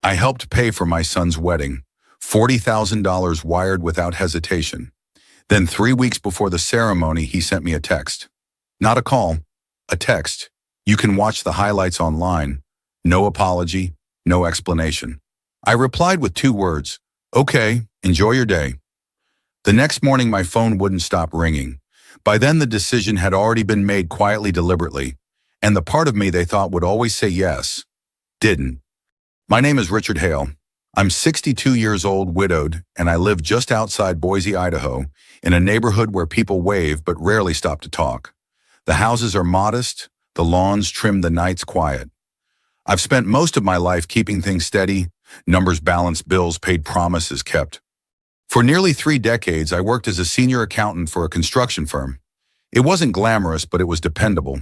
I helped pay for my son's wedding, $40,000 wired without hesitation. Then 3 weeks before the ceremony, he sent me a text. Not a call, a text. You can watch the highlights online. No apology, no explanation. I replied with 2 words, okay, enjoy your day. The next morning my phone wouldn't stop ringing. By then the decision had already been made quietly, deliberately, and the part of me they thought would always say yes, didn't. My name is Richard Hale. I'm 62 years old, widowed, and I live just outside Boise, Idaho, in a neighborhood where people wave but rarely stop to talk. The houses are modest, the lawns trimmed, the nights quiet. I've spent most of my life keeping things steady, numbers balanced, bills paid, promises kept. For nearly 3 decades, I worked as a senior accountant for a construction firm. It wasn't glamorous, but it was dependable.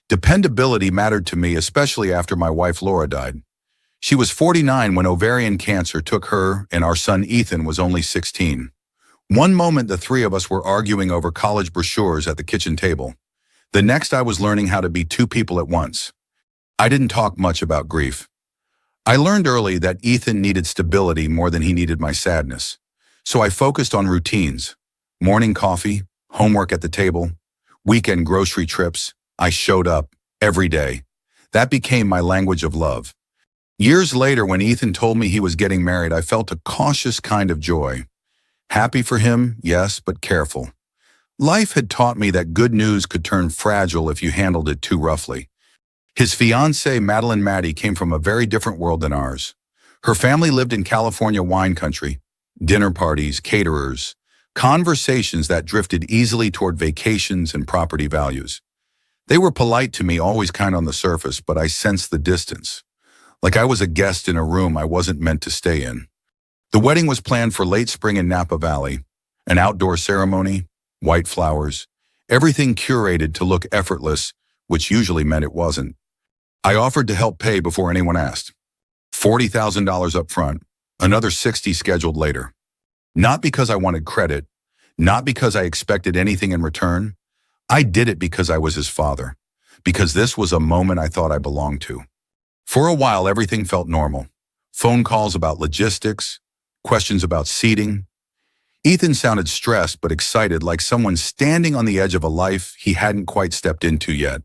Dependability mattered to me, especially after my wife Laura died. She was 49 when ovarian cancer took her, and our son Ethan was only 16. One moment the 3 of us were arguing over college brochures at the kitchen table. The next I was learning how to be 2 people at once. I didn't talk much about grief. I learned early that Ethan needed stability more than he needed my sadness. So I focused on routines. Morning coffee, homework at the table, weekend grocery trips. I showed up every day. That became my language of love. Years later, when Ethan told me he was getting married, I felt a cautious kind of joy. Happy for him, yes, but careful. Life had taught me that good news could turn fragile if you handled it too roughly. His fiancée, Madeline Maddie, came from a very different world than ours. Her family lived in California wine country. Dinner parties, caterers, conversations that drifted easily toward vacations and property values. They were polite to me, always kind on the surface, but I sensed the distance. Like I was a guest in a room I wasn't meant to stay in. The wedding was planned for late spring in Napa Valley. An outdoor ceremony, white flowers, everything curated to look effortless, which usually meant it wasn't. I offered to help pay before anyone asked. $40,000 up front, another 60 scheduled later. Not because I wanted credit, not because I expected anything in return. I did it because I was his father, because this was a moment I thought I belonged to. For a while, everything felt normal. Phone calls about logistics, questions about seating. Ethan sounded stressed but excited, like someone standing on the edge of a life he hadn't quite stepped into yet.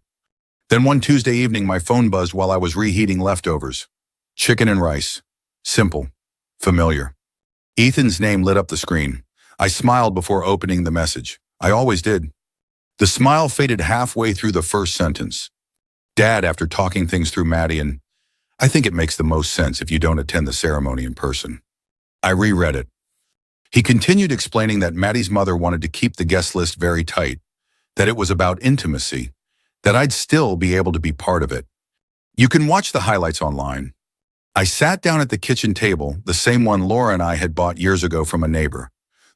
Then one Tuesday evening, my phone buzzed while I was reheating leftovers. Chicken and rice. Simple. Familiar. Ethan's name lit up the screen. I smiled before opening the message. I always did. The smile faded halfway through the first sentence. Dad, after talking things through Maddie, and I think it makes the most sense if you don't attend the ceremony in person. I reread it. He continued explaining that Maddie's mother wanted to keep the guest list very tight, that it was about intimacy, that I'd still be able to be part of it. You can watch the highlights online. I sat down at the kitchen table, the same one Laura and I had bought years ago from a neighbor.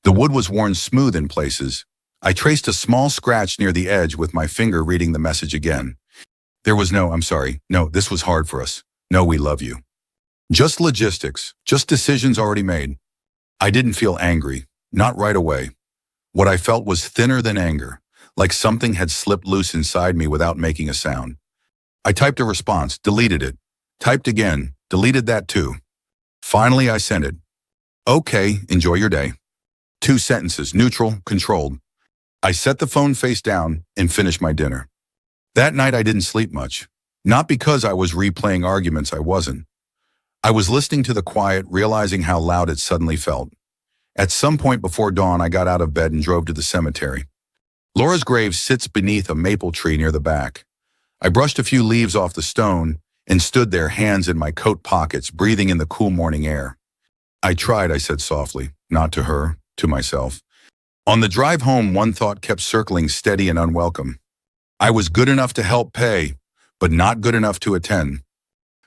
The wood was worn smooth in places. I traced a small scratch near the edge with my finger, reading the message again. There was no, I'm sorry, no, this was hard for us. No, we love you. Just logistics, just decisions already made. I didn't feel angry, not right away. What I felt was thinner than anger, like something had slipped loose inside me without making a sound. I typed a response, deleted it, typed again, deleted that too. Finally, I sent it. Okay, enjoy your day. 2 sentences, neutral, controlled. I set the phone face down and finished my dinner. That night I didn't sleep much. Not because I was replaying arguments, I wasn't. I was listening to the quiet, realizing how loud it suddenly felt. At some point before dawn, I got out of bed and drove to the cemetery. Laura's grave sits beneath a maple tree near the back. I brushed a few leaves off the stone and stood there, hands in my coat pockets, breathing in the cool morning air. I tried, I said softly, not to her, to myself. On the drive home, one thought kept circling, steady and unwelcome. I was good enough to help pay, but not good enough to attend.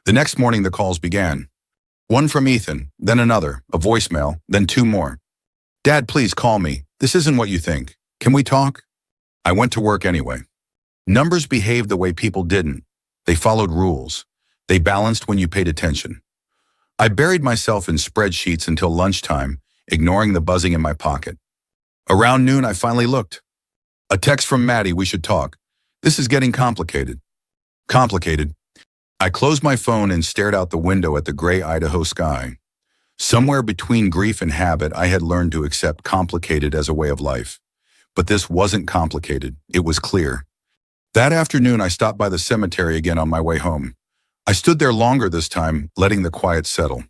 The next morning, the calls began. One from Ethan, then another, a voicemail, then 2 more. Dad, please call me. This isn't what you think. Can we talk? I went to work anyway. Numbers behaved the way people didn't. They followed rules. They balanced when you paid attention. I buried myself in spreadsheets until lunchtime, ignoring the buzzing in my pocket. Around noon, I finally looked. A text from Maddie, we should talk. This is getting complicated. Complicated. I closed my phone and stared out the window at the gray Idaho sky. Somewhere between grief and habit, I had learned to accept complicated as a way of life. But this wasn't complicated. It was clear. That afternoon, I stopped by the cemetery again on my way home. I stood there longer this time, letting the quiet settle.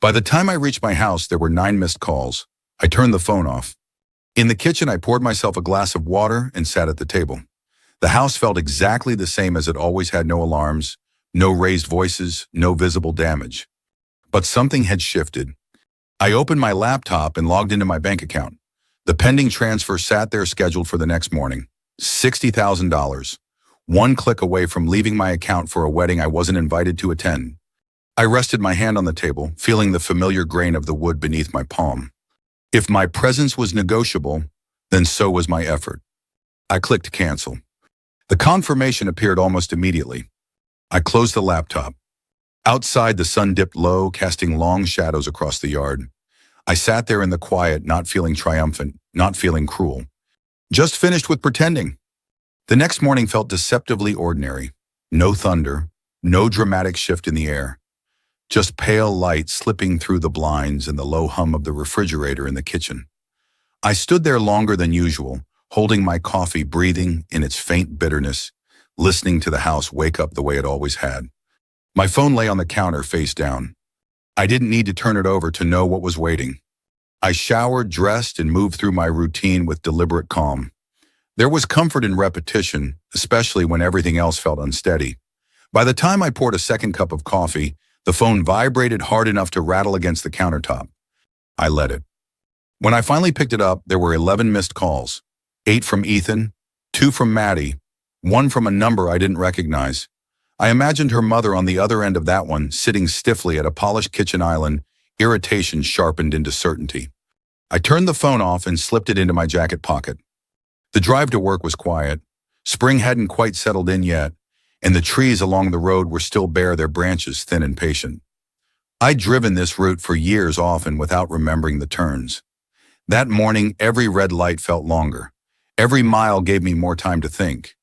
By the time I reached my house, there were 9 missed calls. I turned the phone off. In the kitchen, I poured myself a glass of water and sat at the table. The house felt exactly the same as it always had: no alarms, no raised voices, no visible damage. But something had shifted. I opened my laptop and logged into my bank account. The pending transfer sat there scheduled for the next morning. $60,000. One click away from leaving my account for a wedding I wasn't invited to attend. I rested my hand on the table, feeling the familiar grain of the wood beneath my palm. If my presence was negotiable, then so was my effort. I clicked cancel. The confirmation appeared almost immediately. I closed the laptop. Outside, the sun dipped low, casting long shadows across the yard. I sat there in the quiet, not feeling triumphant, not feeling cruel. Just finished with pretending. The next morning felt deceptively ordinary. No thunder, no dramatic shift in the air. Just pale light slipping through the blinds and the low hum of the refrigerator in the kitchen. I stood there longer than usual, holding my coffee, breathing in its faint bitterness, listening to the house wake up the way it always had. My phone lay on the counter face down. I didn't need to turn it over to know what was waiting. I showered, dressed, and moved through my routine with deliberate calm. There was comfort in repetition, especially when everything else felt unsteady. By the time I poured a second cup of coffee, the phone vibrated hard enough to rattle against the countertop. I let it. When I finally picked it up, there were 11 missed calls. 8 from Ethan, 2 from Maddie, 1 from a number I didn't recognize. I imagined her mother on the other end of that one, sitting stiffly at a polished kitchen island, irritation sharpened into certainty. I turned the phone off and slipped it into my jacket pocket. The drive to work was quiet. Spring hadn't quite settled in yet, and the trees along the road were still bare, their branches thin and patient. I'd driven this route for years, often without remembering the turns. That morning, every red light felt longer. Every mile gave me more time to think.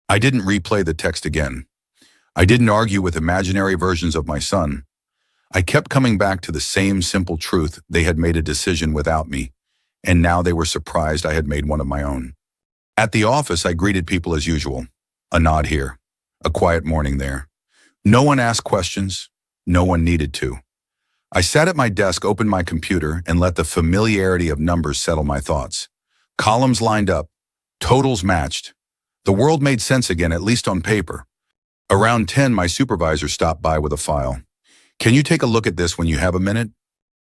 I didn't replay the text again. I didn't argue with imaginary versions of my son. I kept coming back to the same simple truth: they had made a decision without me, and now they were surprised I had made one of my own. At the office, I greeted people as usual. A nod here, a quiet morning there. No one asked questions. No one needed to. I sat at my desk, opened my computer, and let the familiarity of numbers settle my thoughts. Columns lined up. Totals matched. The world made sense again, at least on paper. Around 10, my supervisor stopped by with a file. "Can you take a look at this when you have a minute?"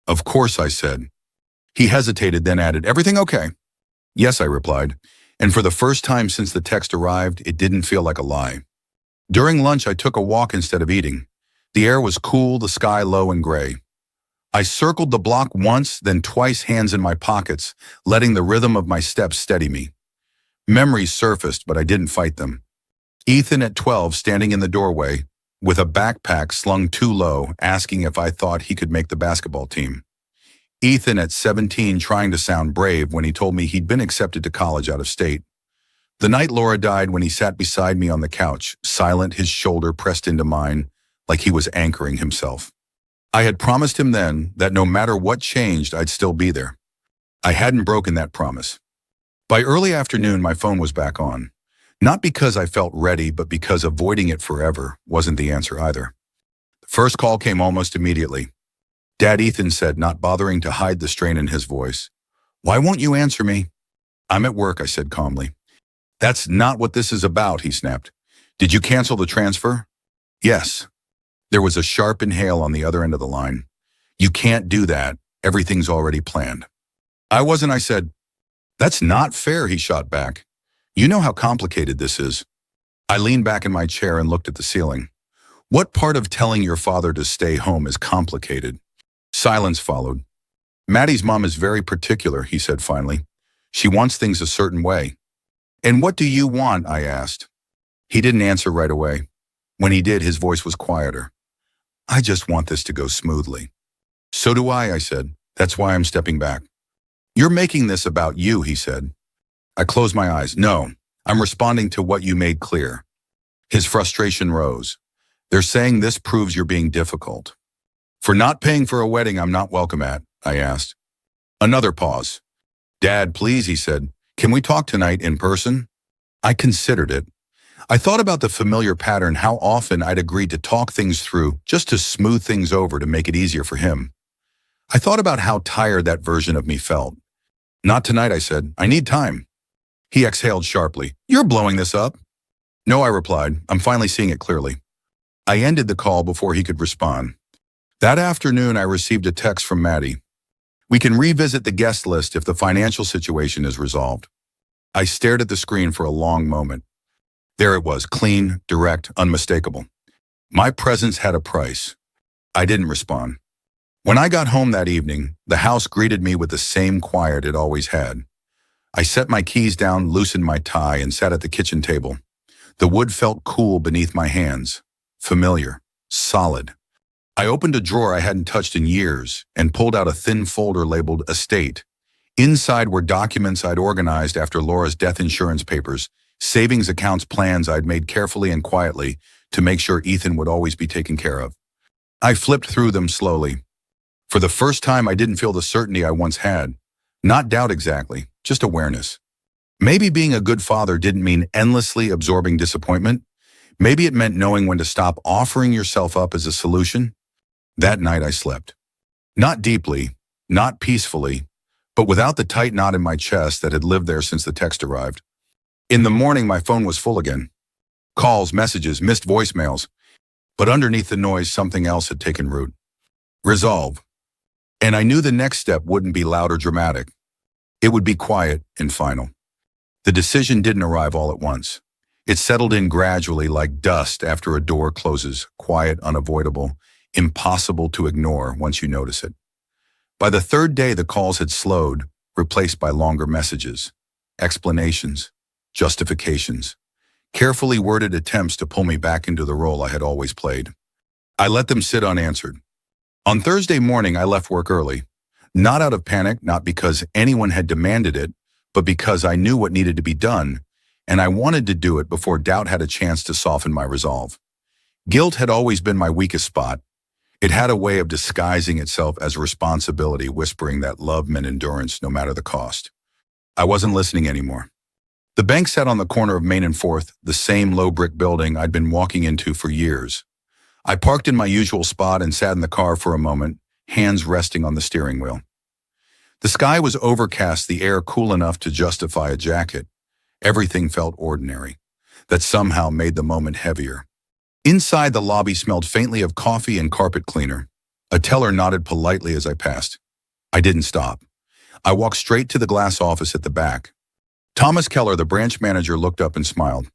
"Of course," I said. He hesitated, then added, "Everything okay?" "Yes," I replied. And for the first time since the text arrived, it didn't feel like a lie. During lunch, I took a walk instead of eating. The air was cool, the sky low and gray. I circled the block once, then twice, hands in my pockets, letting the rhythm of my steps steady me. Memories surfaced, but I didn't fight them. Ethan at 12, standing in the doorway, with a backpack slung too low, asking if I thought he could make the basketball team. Ethan at 17, trying to sound brave when he told me he'd been accepted to college out of state. The night Laura died, when he sat beside me on the couch, silent, his shoulder pressed into mine, like he was anchoring himself. I had promised him then that no matter what changed, I'd still be there. I hadn't broken that promise. By early afternoon, my phone was back on. Not because I felt ready, but because avoiding it forever wasn't the answer either. The first call came almost immediately. "Dad," Ethan said, not bothering to hide the strain in his voice. "Why won't you answer me?" "I'm at work," I said calmly. "That's not what this is about," he snapped. "Did you cancel the transfer?" "Yes." There was a sharp inhale on the other end of the line. "You can't do that. Everything's already planned." "I wasn't," I said. "That's not fair," he shot back. "You know how complicated this is." I leaned back in my chair and looked at the ceiling. "What part of telling your father to stay home is complicated?" Silence followed. "Maddie's mom is very particular," he said finally. "She wants things a certain way." "And what do you want?" I asked. He didn't answer right away. When he did, his voice was quieter. "I just want this to go smoothly." "So do I said. "That's why I'm stepping back." "You're making this about you," he said. I closed my eyes. "No, I'm responding to what you made clear." His frustration rose. They're saying this proves you're being difficult. For not paying for a wedding I'm not welcome at, I asked. Another pause. Dad, please, he said. Can we talk tonight in person? I considered it. I thought about the familiar pattern, how often I'd agreed to talk things through just to smooth things over to make it easier for him. I thought about how tired that version of me felt. Not tonight, I said. I need time. He exhaled sharply. You're blowing this up. No, I replied. I'm finally seeing it clearly. I ended the call before he could respond. That afternoon, I received a text from Maddie. We can revisit the guest list if the financial situation is resolved. I stared at the screen for a long moment. There it was, clean, direct, unmistakable. My presence had a price. I didn't respond. When I got home that evening, the house greeted me with the same quiet it always had. I set my keys down, loosened my tie, and sat at the kitchen table. The wood felt cool beneath my hands, familiar, solid. I opened a drawer I hadn't touched in years and pulled out a thin folder labeled Estate. Inside were documents I'd organized after Laura's death insurance papers, savings accounts plans I'd made carefully and quietly to make sure Ethan would always be taken care of. I flipped through them slowly. For the first time, I didn't feel the certainty I once had. Not doubt exactly, just awareness. Maybe being a good father didn't mean endlessly absorbing disappointment. Maybe it meant knowing when to stop offering yourself up as a solution. That night I slept. Not deeply, not peacefully, but without the tight knot in my chest that had lived there since the text arrived. In the morning, my phone was full again. Calls, messages, missed voicemails. But underneath the noise, something else had taken root. Resolve. And I knew the next step wouldn't be loud or dramatic. It would be quiet and final. The decision didn't arrive all at once. It settled in gradually like dust after a door closes, quiet, unavoidable, impossible to ignore once you notice it. By the third day, the calls had slowed, replaced by longer messages, explanations, justifications, carefully worded attempts to pull me back into the role I had always played. I let them sit unanswered. On Thursday morning, I left work early, not out of panic, not because anyone had demanded it, but because I knew what needed to be done, and I wanted to do it before doubt had a chance to soften my resolve. Guilt had always been my weakest spot. It had a way of disguising itself as responsibility, whispering that love meant endurance no matter the cost. I wasn't listening anymore. The bank sat on the corner of Main and 4th, the same low brick building I'd been walking into for years. I parked in my usual spot and sat in the car for a moment, hands resting on the steering wheel. The sky was overcast, the air cool enough to justify a jacket. Everything felt ordinary. That somehow made the moment heavier. Inside, the lobby smelled faintly of coffee and carpet cleaner. A teller nodded politely as I passed. I didn't stop. I walked straight to the glass office at the back. Thomas Keller, the branch manager, looked up and smiled.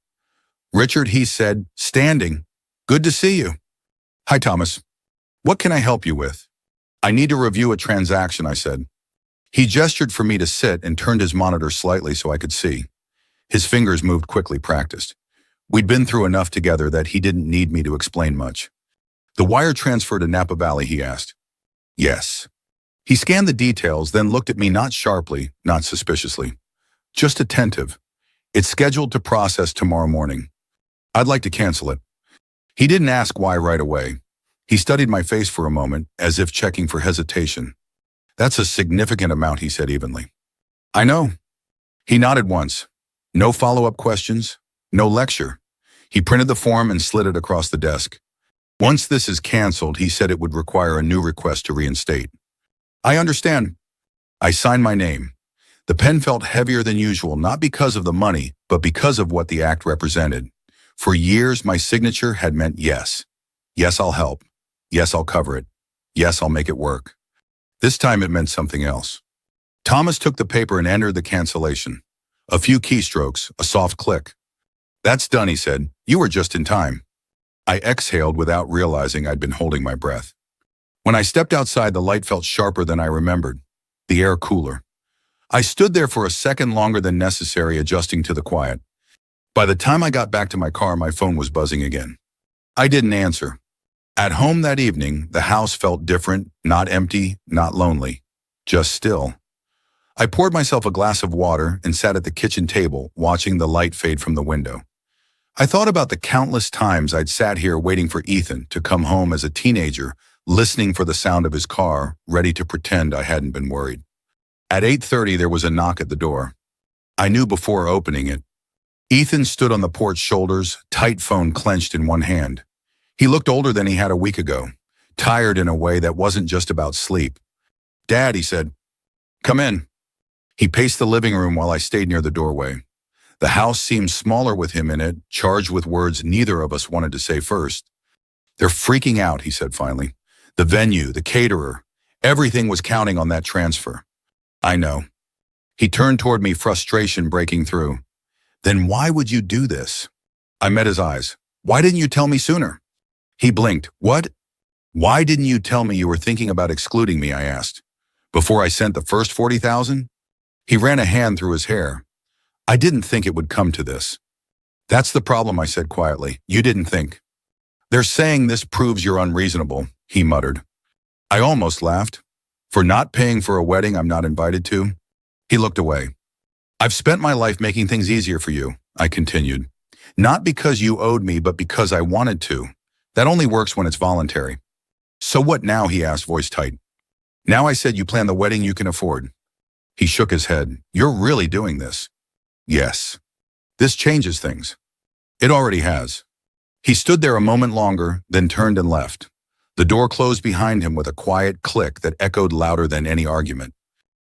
Richard, he said, standing. Good to see you. Hi, Thomas. What can I help you with? I need to review a transaction, I said. He gestured for me to sit and turned his monitor slightly so I could see. His fingers moved quickly, practiced. We'd been through enough together that he didn't need me to explain much. The wire transfer to Napa Valley, he asked. Yes. He scanned the details, then looked at me not sharply, not suspiciously, just attentive. It's scheduled to process tomorrow morning. I'd like to cancel it. He didn't ask why right away. He studied my face for a moment, as if checking for hesitation. That's a significant amount, he said evenly. I know. He nodded once. No follow-up questions, no lecture. He printed the form and slid it across the desk. Once this is canceled, he said it would require a new request to reinstate. I understand. I signed my name. The pen felt heavier than usual, not because of the money, but because of what the act represented. For years, my signature had meant yes. Yes, I'll help. Yes, I'll cover it. Yes, I'll make it work. This time it meant something else. Thomas took the paper and entered the cancellation. A few keystrokes, a soft click. That's done, he said. You were just in time. I exhaled without realizing I'd been holding my breath. When I stepped outside, the light felt sharper than I remembered, the air cooler. I stood there for a second longer than necessary, adjusting to the quiet. By the time I got back to my car, my phone was buzzing again. I didn't answer. At home that evening, the house felt different, not empty, not lonely, just still. I poured myself a glass of water and sat at the kitchen table, watching the light fade from the window. I thought about the countless times I'd sat here waiting for Ethan to come home as a teenager, listening for the sound of his car, ready to pretend I hadn't been worried. At 8:30, there was a knock at the door. I knew before opening it. Ethan stood on the porch shoulders, tight phone clenched in one hand. He looked older than he had a week ago, tired in a way that wasn't just about sleep. "Dad," he said, "come in." He paced the living room while I stayed near the doorway. The house seemed smaller with him in it, charged with words neither of us wanted to say first. "They're freaking out," he said finally. "The venue, the caterer, everything was counting on that transfer." "I know." He turned toward me, frustration breaking through. "Then why would you do this?" I met his eyes. "Why didn't you tell me sooner?" He blinked. "What? Why didn't you tell me you were thinking about excluding me?" I asked. "Before I sent the first 40,000? He ran a hand through his hair. "I didn't think it would come to this." "That's the problem," I said quietly. "You didn't think." "They're saying this proves you're unreasonable," he muttered. I almost laughed. "For not paying for a wedding I'm not invited to?" He looked away. "I've spent my life making things easier for you," I continued. "Not because you owed me, but because I wanted to. That only works when it's voluntary." "So what now?" he asked, voice tight. "Now I said you plan the wedding you can afford." He shook his head. "You're really doing this?" "Yes." "This changes things." "It already has." He stood there a moment longer, then turned and left. The door closed behind him with a quiet click that echoed louder than any argument.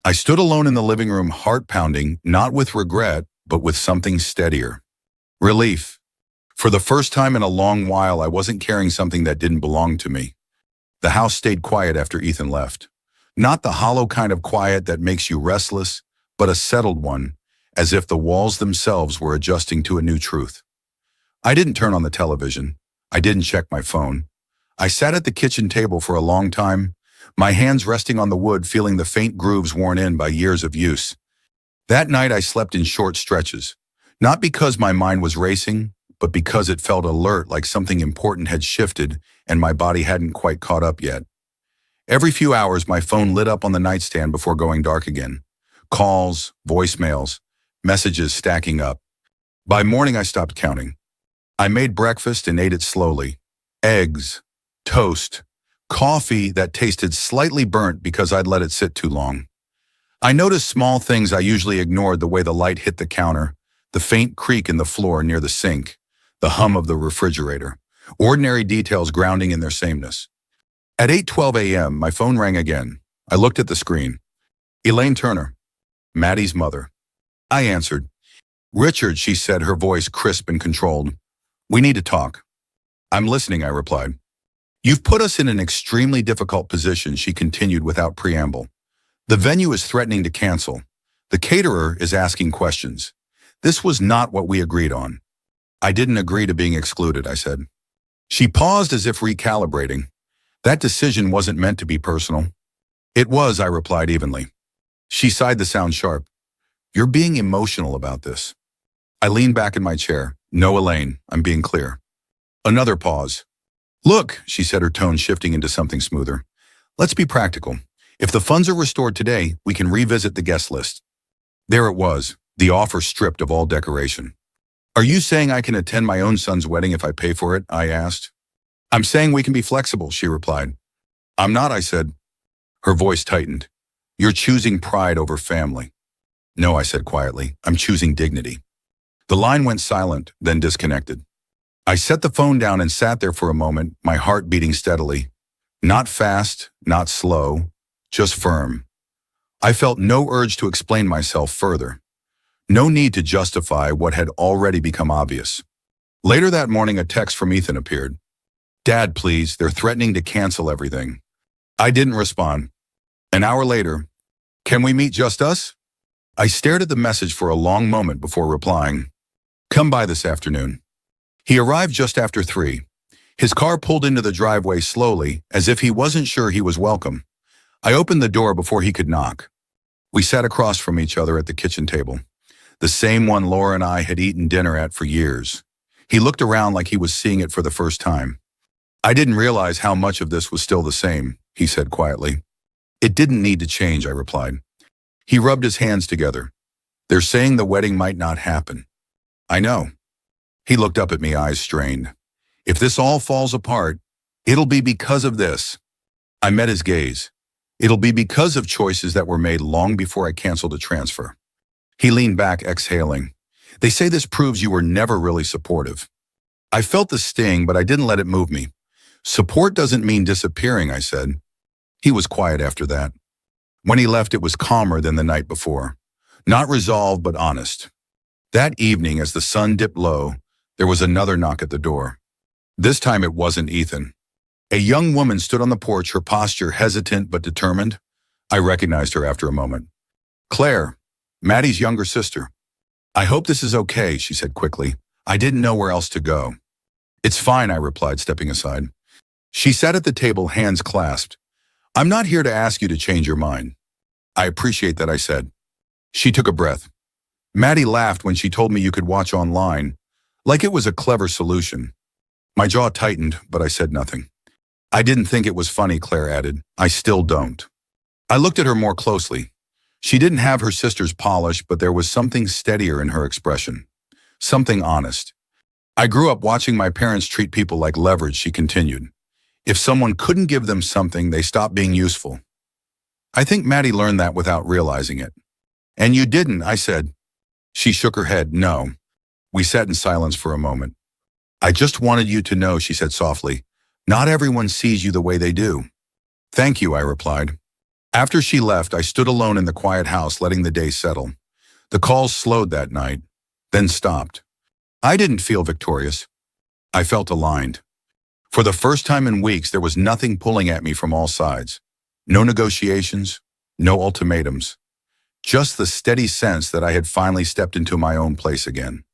I stood alone in the living room, heart pounding, not with regret, but with something steadier. Relief. For the first time in a long while, I wasn't carrying something that didn't belong to me. The house stayed quiet after Ethan left. Not the hollow kind of quiet that makes you restless, but a settled one, as if the walls themselves were adjusting to a new truth. I didn't turn on the television. I didn't check my phone. I sat at the kitchen table for a long time, my hands resting on the wood, feeling the faint grooves worn in by years of use. That night I slept in short stretches, not because my mind was racing, but because it felt alert, like something important had shifted and my body hadn't quite caught up yet. Every few hours my phone lit up on the nightstand before going dark again. Calls, voicemails, messages stacking up. By morning I stopped counting. I made breakfast and ate it slowly. Eggs, toast, coffee that tasted slightly burnt because I'd let it sit too long. I noticed small things I usually ignored: the way the light hit the counter, the faint creak in the floor near the sink, the hum of the refrigerator, ordinary details grounding in their sameness. At 8:12 a.m., my phone rang again. I looked at the screen. Elaine Turner, Maddie's mother. I answered. "Richard," she said, her voice crisp and controlled. "We need to talk." "I'm listening," I replied. "You've put us in an extremely difficult position," she continued without preamble. "The venue is threatening to cancel. The caterer is asking questions. This was not what we agreed on." "I didn't agree to being excluded," I said. She paused as if recalibrating. "That decision wasn't meant to be personal." "It was," I replied evenly. She sighed, the sound sharp. "You're being emotional about this." I leaned back in my chair. "No, Elaine, I'm being clear." Another pause. "Look," she said, her tone shifting into something smoother. "Let's be practical. If the funds are restored today, we can revisit the guest list." There it was, the offer stripped of all decoration. "Are you saying I can attend my own son's wedding if I pay for it?" I asked. "I'm saying we can be flexible," she replied. "I'm not," I said. Her voice tightened. "You're choosing pride over family." "No," I said quietly. "I'm choosing dignity." The line went silent, then disconnected. I set the phone down and sat there for a moment, my heart beating steadily. Not fast, not slow, just firm. I felt no urge to explain myself further. No need to justify what had already become obvious. Later that morning, a text from Ethan appeared. "Dad, please, they're threatening to cancel everything." I didn't respond. An hour later, "Can we meet just us?" I stared at the message for a long moment before replying. "Come by this afternoon." He arrived just after 3. His car pulled into the driveway slowly, as if he wasn't sure he was welcome. I opened the door before he could knock. We sat across from each other at the kitchen table, the same one Laura and I had eaten dinner at for years. He looked around like he was seeing it for the first time. "I didn't realize how much of this was still the same," he said quietly. "It didn't need to change," I replied. He rubbed his hands together. "They're saying the wedding might not happen." "I know." He looked up at me, eyes strained. If this all falls apart, it'll be because of this. I met his gaze. It'll be because of choices that were made long before I canceled a transfer. He leaned back, exhaling. They say this proves you were never really supportive. I felt the sting, but I didn't let it move me. Support doesn't mean disappearing, I said. He was quiet after that. When he left, it was calmer than the night before. Not resolved, but honest. That evening, as the sun dipped low, there was another knock at the door. This time it wasn't Ethan. A young woman stood on the porch, her posture hesitant but determined. I recognized her after a moment. Claire, Maddie's younger sister. I hope this is okay, she said quickly. I didn't know where else to go. It's fine, I replied, stepping aside. She sat at the table, hands clasped. I'm not here to ask you to change your mind. I appreciate that, I said. She took a breath. Maddie laughed when she told me you could watch online, like it was a clever solution. My jaw tightened, but I said nothing. I didn't think it was funny, Claire added. I still don't. I looked at her more closely. She didn't have her sister's polish, but there was something steadier in her expression. Something honest. I grew up watching my parents treat people like leverage, she continued. If someone couldn't give them something, they stopped being useful. I think Maddie learned that without realizing it. And you didn't, I said. She shook her head, no. We sat in silence for a moment. I just wanted you to know, she said softly. Not everyone sees you the way they do. Thank you, I replied. After she left, I stood alone in the quiet house, letting the day settle. The calls slowed that night, then stopped. I didn't feel victorious. I felt aligned. For the first time in weeks, there was nothing pulling at me from all sides. No negotiations, no ultimatums. Just the steady sense that I had finally stepped into my own place again.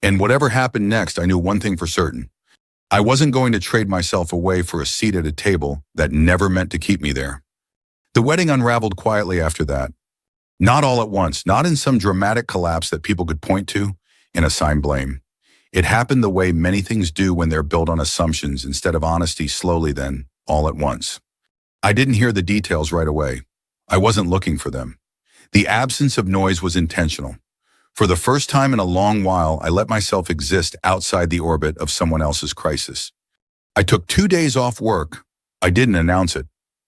And whatever happened next, I knew one thing for certain. I wasn't going to trade myself away for a seat at a table that never meant to keep me there. The wedding unraveled quietly after that. Not all at once, not in some dramatic collapse that people could point to and assign blame. It happened the way many things do when they're built on assumptions instead of honesty, slowly then, all at once. I didn't hear the details right away. I wasn't looking for them. The absence of noise was intentional. For the first time in a long while, I let myself exist outside the orbit of someone else's crisis. I took 2 days off work. I didn't announce it.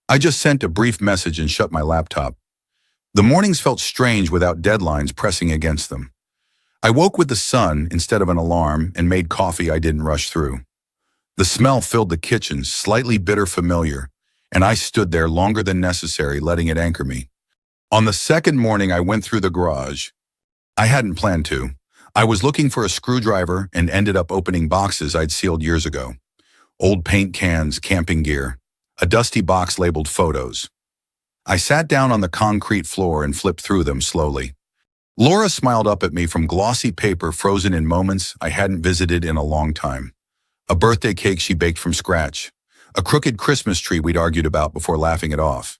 I just sent a brief message and shut my laptop. The mornings felt strange without deadlines pressing against them. I woke with the sun instead of an alarm and made coffee I didn't rush through. The smell filled the kitchen, slightly bitter familiar, and I stood there longer than necessary, letting it anchor me. On the second morning, I went through the garage. I hadn't planned to. I was looking for a screwdriver and ended up opening boxes I'd sealed years ago. Old paint cans, camping gear, a dusty box labeled photos. I sat down on the concrete floor and flipped through them slowly. Laura smiled up at me from glossy paper frozen in moments I hadn't visited in a long time. A birthday cake she baked from scratch. A crooked Christmas tree we'd argued about before laughing it off.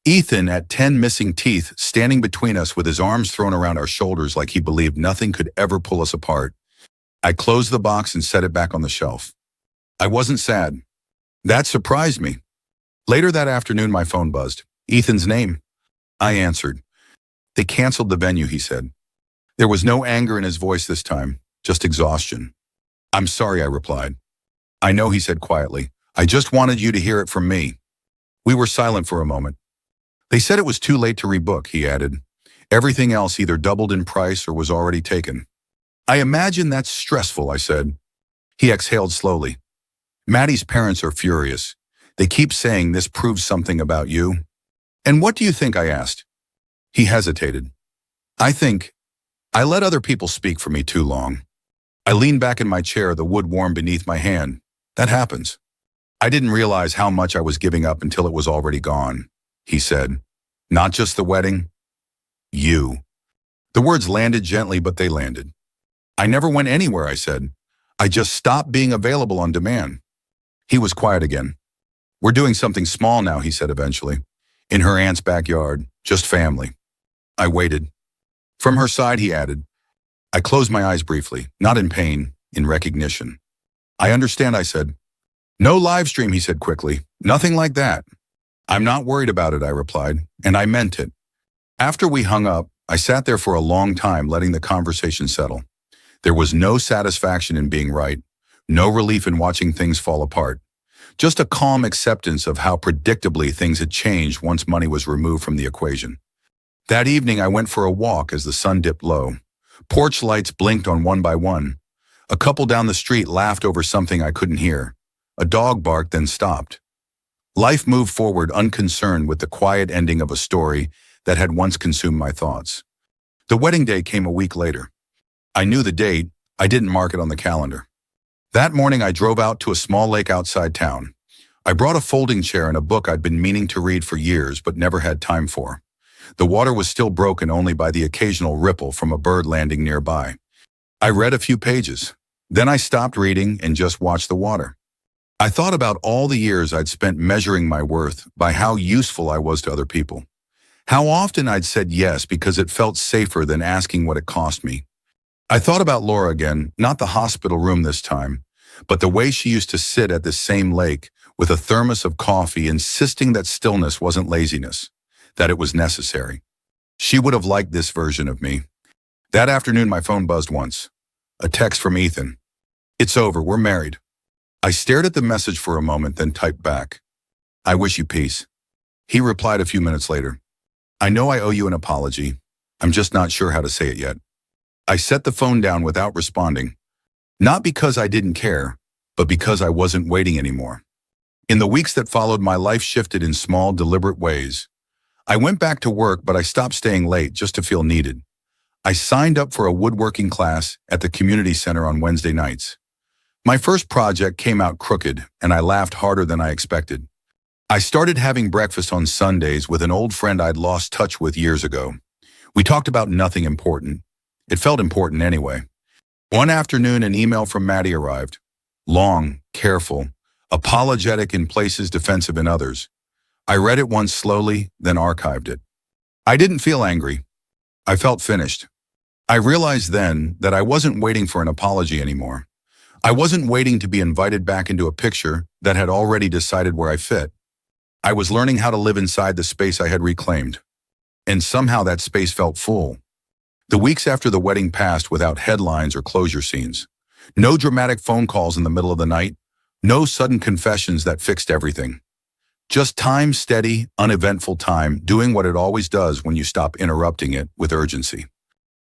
Ethan, at 10 missing teeth, standing between us with his arms thrown around our shoulders like he believed nothing could ever pull us apart. I closed the box and set it back on the shelf. I wasn't sad. That surprised me. Later that afternoon, my phone buzzed. Ethan's name. I answered. They canceled the venue, he said. There was no anger in his voice this time, just exhaustion. I'm sorry, I replied. I know, he said quietly. I just wanted you to hear it from me. We were silent for a moment. They said it was too late to rebook, he added. Everything else either doubled in price or was already taken. I imagine that's stressful, I said. He exhaled slowly. Maddie's parents are furious. They keep saying this proves something about you. And what do you think, I asked? He hesitated. I think I let other people speak for me too long. I leaned back in my chair, the wood warm beneath my hand. That happens. I didn't realize how much I was giving up until it was already gone. He said, not just the wedding, you. The words landed gently, but they landed. I never went anywhere, I said. I just stopped being available on demand. He was quiet again. We're doing something small now, he said eventually. In her aunt's backyard, just family. I waited. From her side, he added. I closed my eyes briefly, not in pain, in recognition. I understand, I said. No live stream, he said quickly. Nothing like that. I'm not worried about it, I replied, and I meant it. After we hung up, I sat there for a long time, letting the conversation settle. There was no satisfaction in being right, no relief in watching things fall apart, just a calm acceptance of how predictably things had changed once money was removed from the equation. That evening, I went for a walk as the sun dipped low. Porch lights blinked on one by one. A couple down the street laughed over something I couldn't hear. A dog barked, then stopped. Life moved forward unconcerned with the quiet ending of a story that had once consumed my thoughts. The wedding day came a week later. I knew the date. I didn't mark it on the calendar. That morning, I drove out to a small lake outside town. I brought a folding chair and a book I'd been meaning to read for years but never had time for. The water was still broken only by the occasional ripple from a bird landing nearby. I read a few pages. Then I stopped reading and just watched the water. I thought about all the years I'd spent measuring my worth by how useful I was to other people. How often I'd said yes because it felt safer than asking what it cost me. I thought about Laura again, not the hospital room this time, but the way she used to sit at this same lake with a thermos of coffee, insisting that stillness wasn't laziness, that it was necessary. She would have liked this version of me. That afternoon, my phone buzzed once. A text from Ethan. "It's over, we're married." I stared at the message for a moment, then typed back, "I wish you peace." He replied a few minutes later, "I know I owe you an apology. I'm just not sure how to say it yet." I set the phone down without responding, not because I didn't care, but because I wasn't waiting anymore. In the weeks that followed, my life shifted in small, deliberate ways. I went back to work, but I stopped staying late just to feel needed. I signed up for a woodworking class at the community center on Wednesday nights. My first project came out crooked, and I laughed harder than I expected. I started having breakfast on Sundays with an old friend I'd lost touch with years ago. We talked about nothing important. It felt important anyway. One afternoon, an email from Maddie arrived. Long, careful, apologetic in places, defensive in others. I read it once slowly, then archived it. I didn't feel angry. I felt finished. I realized then that I wasn't waiting for an apology anymore. I wasn't waiting to be invited back into a picture that had already decided where I fit. I was learning how to live inside the space I had reclaimed. And somehow that space felt full. The weeks after the wedding passed without headlines or closure scenes. No dramatic phone calls in the middle of the night. No sudden confessions that fixed everything. Just time, steady, uneventful time, doing what it always does when you stop interrupting it with urgency.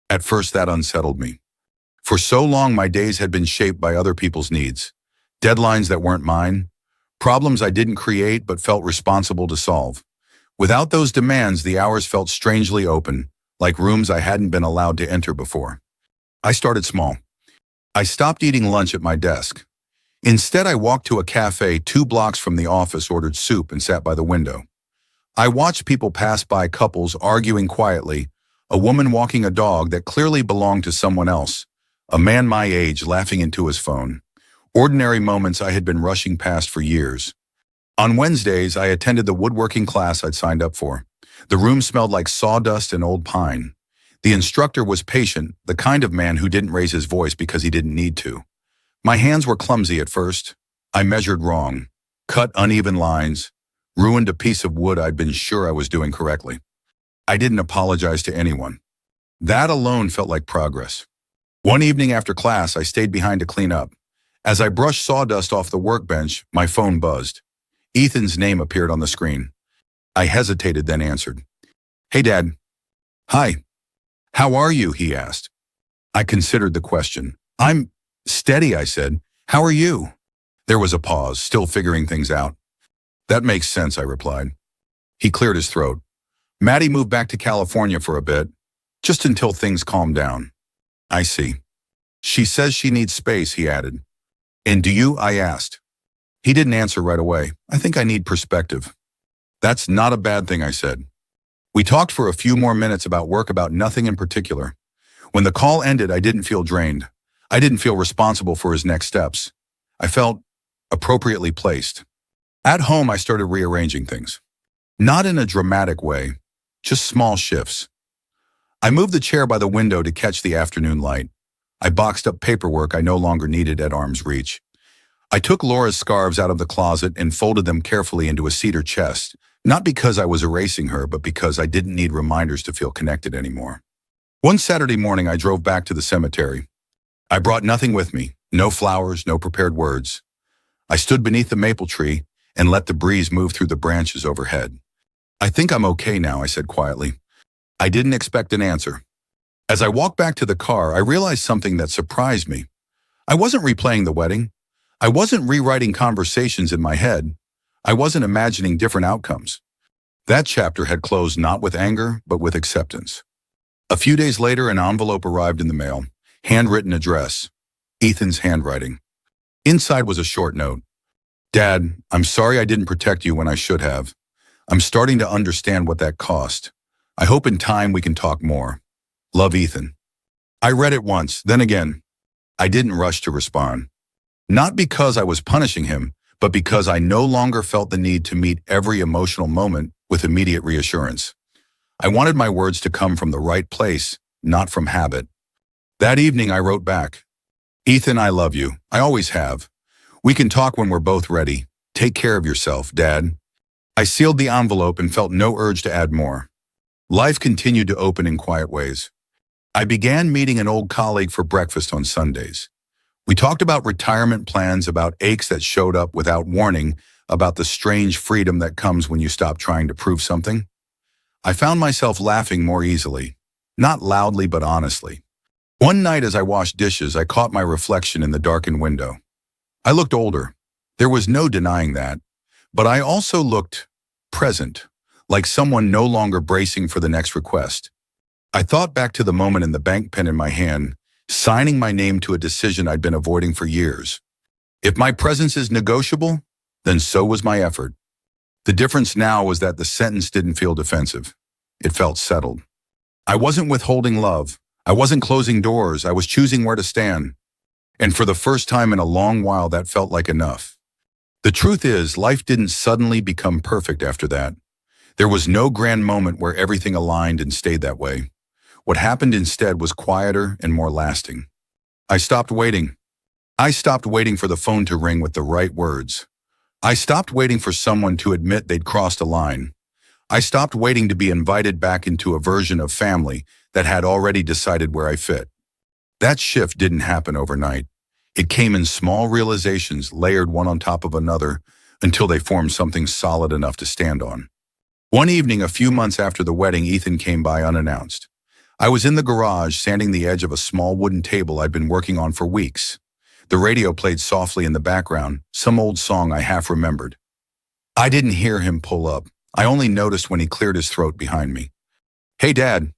At first, that unsettled me. For so long, my days had been shaped by other people's needs. Deadlines that weren't mine. Problems I didn't create but felt responsible to solve. Without those demands, the hours felt strangely open, like rooms I hadn't been allowed to enter before. I started small. I stopped eating lunch at my desk. Instead, I walked to a cafe 2 blocks from the office, ordered soup, and sat by the window. I watched people pass by, couples arguing quietly, a woman walking a dog that clearly belonged to someone else, a man my age laughing into his phone. Ordinary moments I had been rushing past for years. On Wednesdays, I attended the woodworking class I'd signed up for. The room smelled like sawdust and old pine. The instructor was patient, the kind of man who didn't raise his voice because he didn't need to. My hands were clumsy at first. I measured wrong, cut uneven lines, ruined a piece of wood I'd been sure I was doing correctly. I didn't apologize to anyone. That alone felt like progress. One evening after class, I stayed behind to clean up. As I brushed sawdust off the workbench, my phone buzzed. Ethan's name appeared on the screen. I hesitated, then answered. "Hey, Dad." "Hi. How are you?" he asked. I considered the question. "I'm steady," I said. "How are you?" There was a pause, still figuring things out. "That makes sense," I replied. He cleared his throat. "Maddie moved back to California for a bit, just until things calmed down." "I see. She says she needs space," he added. "And do you?" I asked. He didn't answer right away. "I think I need perspective." "That's not a bad thing," I said. We talked for a few more minutes about work, about nothing in particular. When the call ended, I didn't feel drained. I didn't feel responsible for his next steps. I felt appropriately placed. At home, I started rearranging things. Not in a dramatic way, just small shifts. I moved the chair by the window to catch the afternoon light. I boxed up paperwork I no longer needed at arm's reach. I took Laura's scarves out of the closet and folded them carefully into a cedar chest, not because I was erasing her, but because I didn't need reminders to feel connected anymore. One Saturday morning, I drove back to the cemetery. I brought nothing with me, no flowers, no prepared words. I stood beneath the maple tree and let the breeze move through the branches overhead. I think I'm okay now, I said quietly. I didn't expect an answer. As I walked back to the car, I realized something that surprised me. I wasn't replaying the wedding. I wasn't rewriting conversations in my head. I wasn't imagining different outcomes. That chapter had closed not with anger, but with acceptance. A few days later, an envelope arrived in the mail, handwritten address, Ethan's handwriting. Inside was a short note. Dad, I'm sorry I didn't protect you when I should have. I'm starting to understand what that cost. I hope in time we can talk more. Love, Ethan. I read it once, then again. I didn't rush to respond. Not because I was punishing him, but because I no longer felt the need to meet every emotional moment with immediate reassurance. I wanted my words to come from the right place, not from habit. That evening I wrote back, Ethan, I love you. I always have. We can talk when we're both ready. Take care of yourself, Dad. I sealed the envelope and felt no urge to add more. Life continued to open in quiet ways. I began meeting an old colleague for breakfast on Sundays. We talked about retirement plans, about aches that showed up without warning, about the strange freedom that comes when you stop trying to prove something. I found myself laughing more easily, not loudly but honestly. One night as I washed dishes, I caught my reflection in the darkened window. I looked older. There was no denying that. But I also looked present, like someone no longer bracing for the next request. I thought back to the moment in the bank pen in my hand, signing my name to a decision I'd been avoiding for years. If my presence is negotiable, then so was my effort. The difference now was that the sentence didn't feel defensive. It felt settled. I wasn't withholding love. I wasn't closing doors. I was choosing where to stand. And for the first time in a long while, that felt like enough. The truth is, life didn't suddenly become perfect after that. There was no grand moment where everything aligned and stayed that way. What happened instead was quieter and more lasting. I stopped waiting. I stopped waiting for the phone to ring with the right words. I stopped waiting for someone to admit they'd crossed a line. I stopped waiting to be invited back into a version of family that had already decided where I fit. That shift didn't happen overnight. It came in small realizations layered one on top of another until they formed something solid enough to stand on. One evening, a few months after the wedding, Ethan came by unannounced. I was in the garage, sanding the edge of a small wooden table I'd been working on for weeks. The radio played softly in the background, some old song I half remembered. I didn't hear him pull up. I only noticed when he cleared his throat behind me. Hey, Dad.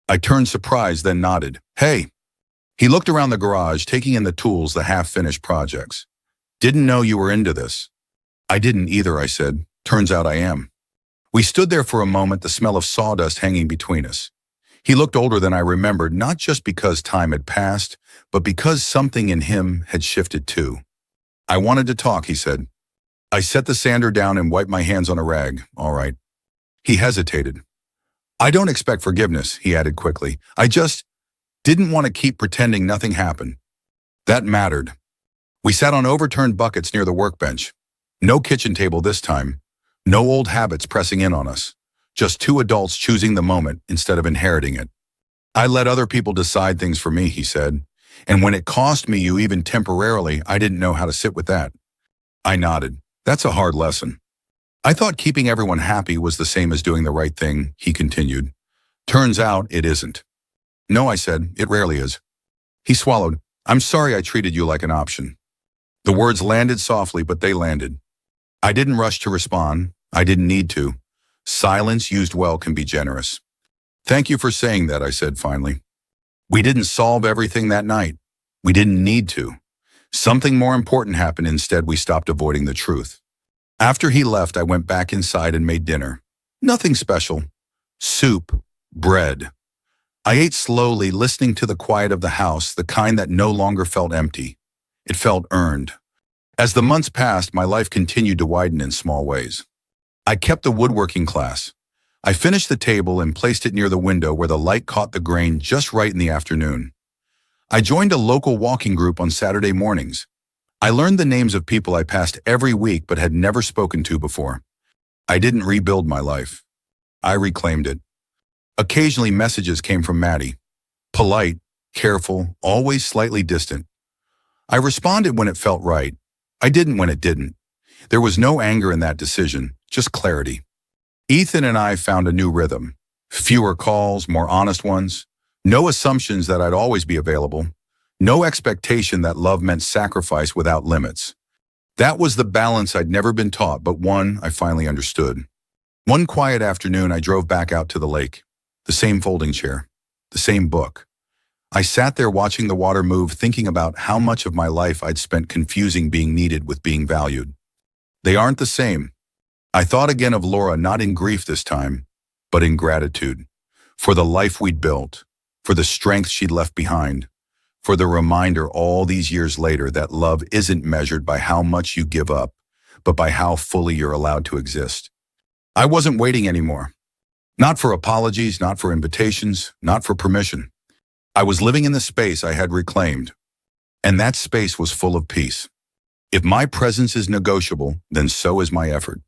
I turned surprised, then nodded. Hey. He looked around the garage, taking in the tools, the half-finished projects. Didn't know you were into this. I didn't either, I said. Turns out I am. We stood there for a moment, the smell of sawdust hanging between us. He looked older than I remembered, not just because time had passed, but because something in him had shifted too. I wanted to talk, he said. I set the sander down and wiped my hands on a rag. All right. He hesitated. I don't expect forgiveness, he added quickly. I just didn't want to keep pretending nothing happened. That mattered. We sat on overturned buckets near the workbench. No kitchen table this time. No old habits pressing in on us. Just two adults choosing the moment instead of inheriting it. I let other people decide things for me, he said. And when it cost me you even temporarily, I didn't know how to sit with that. I nodded. That's a hard lesson. I thought keeping everyone happy was the same as doing the right thing, he continued. Turns out it isn't. No, I said, it rarely is. He swallowed. I'm sorry I treated you like an option. The words landed softly, but they landed. I didn't rush to respond. I didn't need to. Silence used well can be generous. Thank you for saying that, I said finally. We didn't solve everything that night. We didn't need to. Something more important happened instead. We stopped avoiding the truth. After he left, I went back inside and made dinner. Nothing special. Soup, bread. I ate slowly, listening to the quiet of the house, the kind that no longer felt empty. It felt earned. As the months passed, my life continued to widen in small ways. I kept the woodworking class. I finished the table and placed it near the window where the light caught the grain just right in the afternoon. I joined a local walking group on Saturday mornings. I learned the names of people I passed every week but had never spoken to before. I didn't rebuild my life. I reclaimed it. Occasionally messages came from Maddie. Polite, careful, always slightly distant. I responded when it felt right. I didn't when it didn't. There was no anger in that decision, just clarity. Ethan and I found a new rhythm. Fewer calls, more honest ones. No assumptions that I'd always be available. No expectation that love meant sacrifice without limits. That was the balance I'd never been taught, but one I finally understood. One quiet afternoon, I drove back out to the lake. The same folding chair. The same book. I sat there watching the water move, thinking about how much of my life I'd spent confusing being needed with being valued. They aren't the same. I thought again of Laura, not in grief this time, but in gratitude. For the life we'd built, for the strength she'd left behind, for the reminder all these years later that love isn't measured by how much you give up, but by how fully you're allowed to exist. I wasn't waiting anymore. Not for apologies, not for invitations, not for permission. I was living in the space I had reclaimed, and that space was full of peace. If my presence is negotiable, then so is my effort.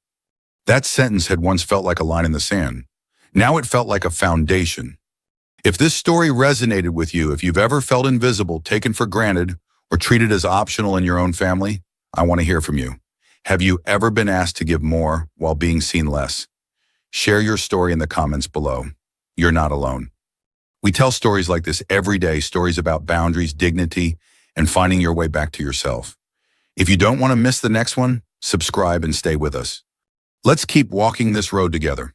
That sentence had once felt like a line in the sand. Now it felt like a foundation. If this story resonated with you, if you've ever felt invisible, taken for granted, or treated as optional in your own family, I want to hear from you. Have you ever been asked to give more while being seen less? Share your story in the comments below. You're not alone. We tell stories like this every day, stories about boundaries, dignity, and finding your way back to yourself. If you don't want to miss the next one, subscribe and stay with us. Let's keep walking this road together.